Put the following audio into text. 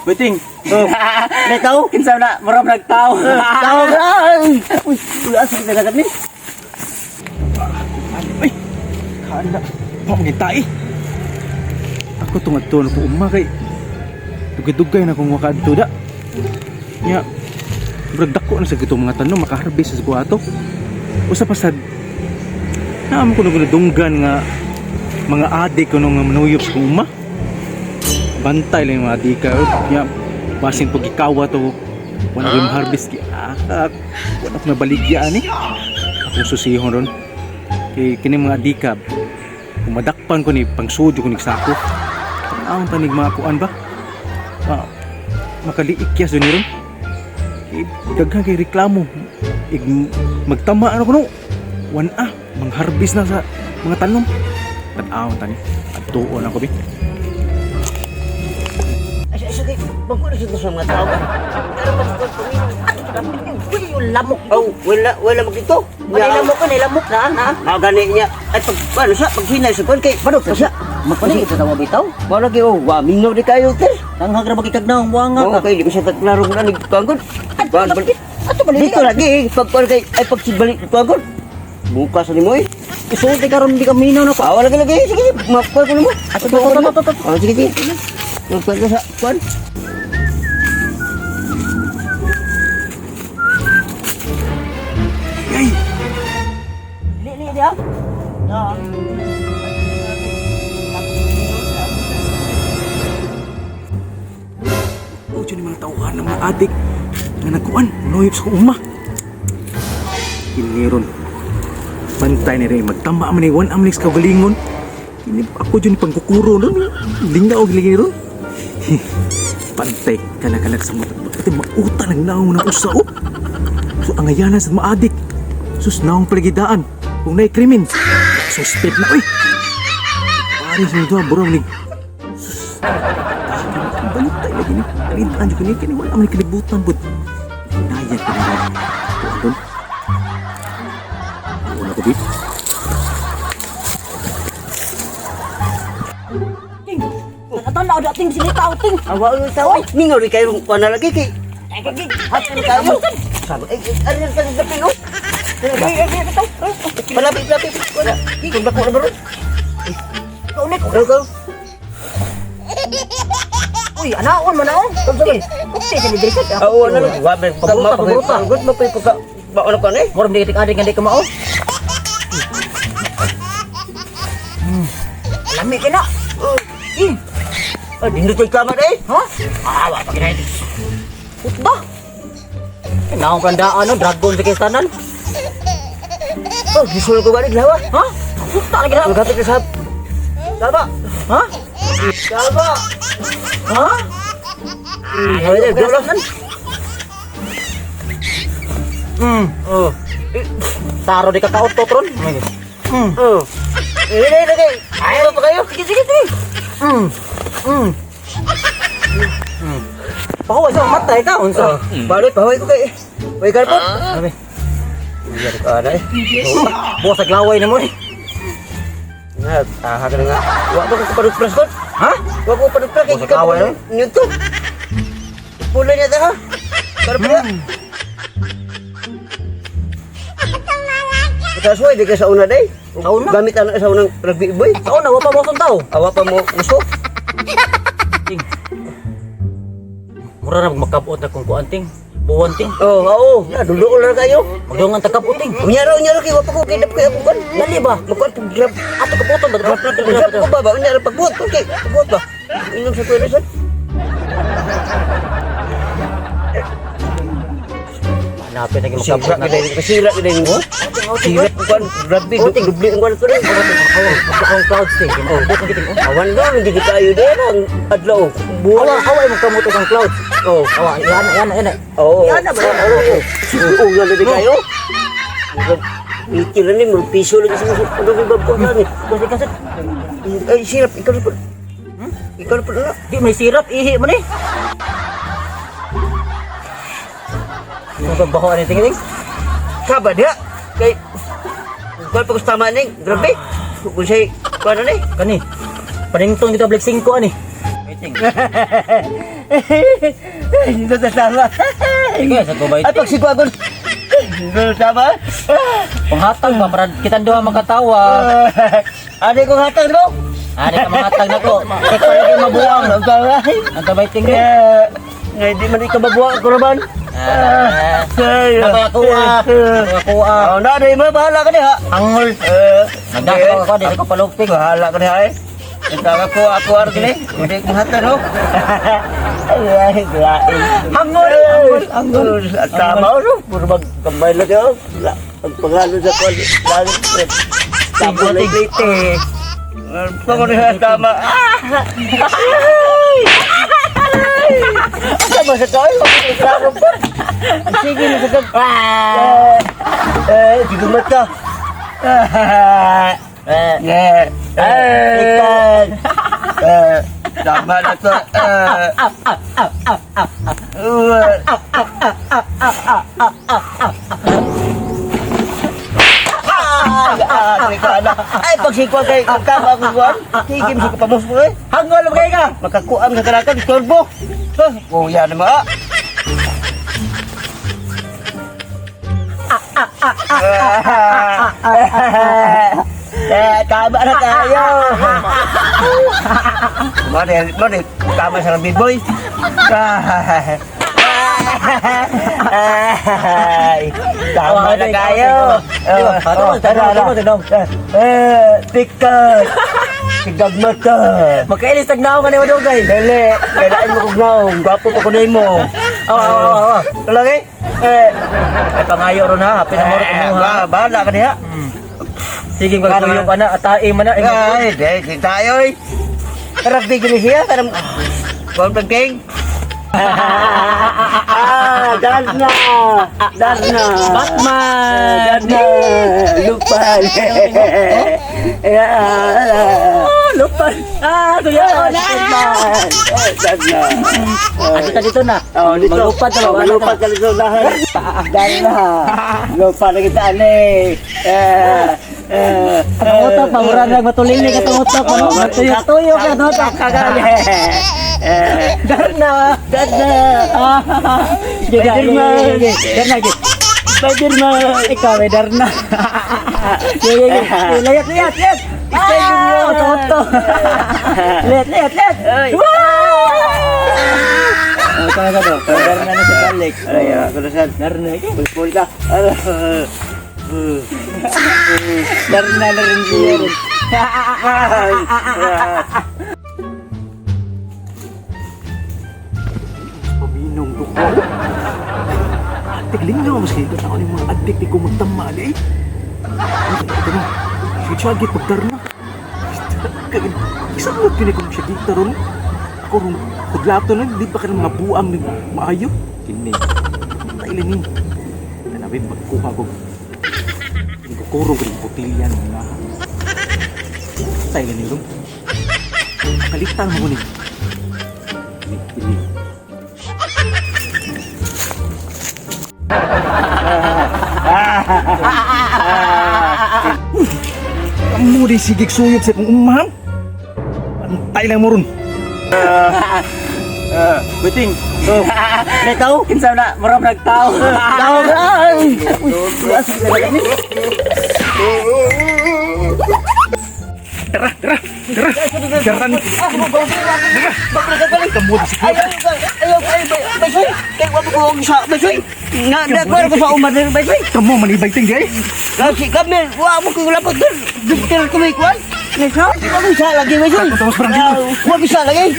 Beting. Netaw? Kinsa na marap nagtaw. Taw ka! Uy, wala sa kinagat ni. Ay. Kana. Mo ngitay. Ako tungad to ko kay. Dugay-dugay na kung wakadto da. Nya. Brag dako na sa gitong mga tanom makaharbis sa buhato. Usa pa sad. Naam ko nagdunggan nga mga adik kuno nga manuyop sa uma. Bantay lang yung mga adika. Nya. Basin pag ikawa to wala ko yung harvest wala ko nabaligyan akong susihon ron kay kini mga adikab kung madakpan ko ni pangsudyo ko ni sako ang tanig mga kuan ba makaliikyas doon ron daghan kay reklamo magtama ano ko no mang harvest na sa mga tanom tanaw tani at tuon ako bi. Sige, bagko na sa mga tao. Pero mas pwede yung lamok. Oh, wala mo dito. Wala lamok ka, nilamok na. Gani niya. Ay, paano siya? Pag hinay sa kon kay, paano siya? Magpali kita tawa bitaw. Wala lagi, mingaw di kayo, te. Tanghag na magkikag na ang wanga ka. Okay, di ko siya taglarong na nagpagod. Ato balik. Dito lagi, pag kay, ay pagsibalik nagpagod. Bukas ni mo eh. Isulti ka ron, di ka minaw na pa. Wala lagi, sige, mapal ko naman. Ato. Sige. Mapal ko sa, kuan. Yay! Li dia. Ya. Diyos yung mga tauhan ng mga adik na nagkuhan, manuyop sa uma. Kiniron. Bantay na rin, magtama man yung amnis kagalingon. Ako dyan yung pangkukuro ron. Linga o gilingon ron. Bantay, kalakalag sa mata. Pati mauta ng naong ng usa o. So, ang ayanan sa mga adik. Sus, naong palagidaan. Kung na'y krimen. Suspect na, oy. Paris mo ito, bro. Sus. Bantay lagi ni. Kalitaan dyan kini. Wala man kalibutan, bud. Nayan ka na. Kuha doon. Kuha ko, bit. Tanda ada ting sini tau ting. Awa ulo tawo. Mingaw di kayo kuan na lagi kay. Hatin kayo. Sabi, ano yung pagdapin o? Palapit. Wala. Kung bako na baro. Ulit. Go. Uy, anaon man naon. Sige. Sige sa didreset. Oo, ano. Wabe, pagbuta. Good mo pa pagka baon ko ni. Moram di adik nga di ka mao. Lami ka na. Dindot kay kamat eh. Ha? Wa pa kinahit. Utba. Naong kandaan no, dragon sa kistanan. Oh, gisul ko balik lawa. Ha? Puta lagi na. Magati ka sa. Salba. Ha? Salba. Ha? Ay, dolo nan. Oh. Taro di kakautot ron. Oh. Lagi. Ayo pa kayo. Sige. Pahuwa sa matay ka unsa? Balik pahoy ko kay. Way karpot. Sabi. Iya ka ana eh. Buwas sa glaway na mo eh. Nga, taha ka na nga. Wa ko padupras ko. Ha? Wa ko padupras kay Buwas sa glaway no? Nyuto. Pula niya ta ha. Karpot. Kasway di ka sa una day. Sa una? Gamit ana sa unang rugby boy. Tao na wa pa bosong tao. Awa pa mo muso. Ting. Mura na magkabuot na kung kuanting. Buwan ting. Oo. Ya dulo lang kayo. Magdungan takaputing. Unyaro kay wa pa ko kidap kay ako kan. Dali ba? Magkuan pag grab. Ato kaputon ba? Grab ko ba? Unyaro pagbuot ko kay. Pagbuot ba? Inom sa toilet. Napin lagi Sira magkabuot na. ka din. Sira ka din mo. Sira ko kan. Rugby. Dubli ang kuan ko rin. Ang clouds ting. Awan daw. Hindi kayo din. Ang adlaw. Buwan. Away magkamuto ang clouds. Oh. Awa, yan. Oo. Yan na ba? Oo, yan na kayo. Ikil ni mo piso lagi sa ano ba ko ni. Kasi Ay sirap ikaw pa. Ikaw pa na. di may sirap ihi mo ni. Ang baho ani ting. Kaba dia. Kay Kau pag tama ning, grabe. Kung say kuan ni. Kani. Paningtong kita black 5 ani. Waiting. Hindi na sama. Sige, sa ko ba Ay, pagsikwagon. Hindi na sama. panghatag ba para kita duha magkatawa. Ade ko hatang mo. Ani ka manghatag nako. Ikaw lagi mabuang. Ang tabay tingin. Hindi man ikaw mabuha ko naman. Ako ako Oh, na di mo bahala ka diha. angol. Nagdako ako di ko palupig. Bahala ka diha. Ikaw ako argine. Hindi ko hatang no. Ay, grabe. Angol. Tama no. Puro magkambay lang yun. Ang pangalo sa kwan. Langit. Tama na iglite. Pangunahan tama. Ano ba sa tayo? Klaro pa. Sige na sa kag. Sige mata. Ikan. Tama na to. Ay, pagsikwa kay tama ako kuwan. Tigim si kapamos mo eh. Hangol mo kayo ka. Makakuam sa kanakan, turbo. Kuya naman ah. Tama na tayo. Mari, tama sa big boy. Tama na tayo. Tikat. Tigag mata. Makailis tagnaw ka ni Wadugay. Dali, kailangan mo kong naong. Gwapo pa ko na mo. Lagi? Ay pangayo ron ha. Pinamoro ko mo ha. Bahala ka niya. Sige magtuyo ka na. Atain mo na. Ay, di tayo eh. Tarap di gini siya. Tarap. Buwan pagking. Darna. Batman. Darna. Lupan. Lupan. Tuyo. Darna. Adi ka dito na. Oh, dito. Malupad ka ba? Malupad ka dito lahat. Darna. Lupa na kita ane. Katungutok, pamura lang matulili ka tungutok. Tuyo ka, no? Kagali. Darna. Spiderman. Darna, Spiderman. Ikaw ay Darna. Layat. Spiderman. Toto. Layat. Ikaw ka do. Darna na sa balik. Ay, kulasan. Darna. Pulpul ka. Darna na rin siya rin. Paminong duko. Tiglingaw mas kayo ako ng mga adik di ko magtamali eh. Ito na, siya pagdarna. Isang mo pinagong siya dito ron. Ako ron, paglato na, di ba ka ng mga buang ng maayo? Kini, tailan ni. Nanawin magkuha ko. Hindi ko kurong rin putilyan na. Tailan ni ron. Kalitan mo ni. Ini. Kamu di sigig suyod sa kong umaham. Antay lang mo ron. Buting. Netaw, kinsa na murag nagtaw. Tao ay. Jaran. Kamu di sigig. Ayaw, Baysoy. Kaya wala ko ang sa Baysoy. Nga, nakuha ko sa umar ng Baysoy. Kamu manibay ting di ay. Kasi kami, wala mo kong lapot doon. Duktir ko may kwan. Nasa, wala bisa lagi Baysoy. Tapos parang dito. Wala bisa lagi.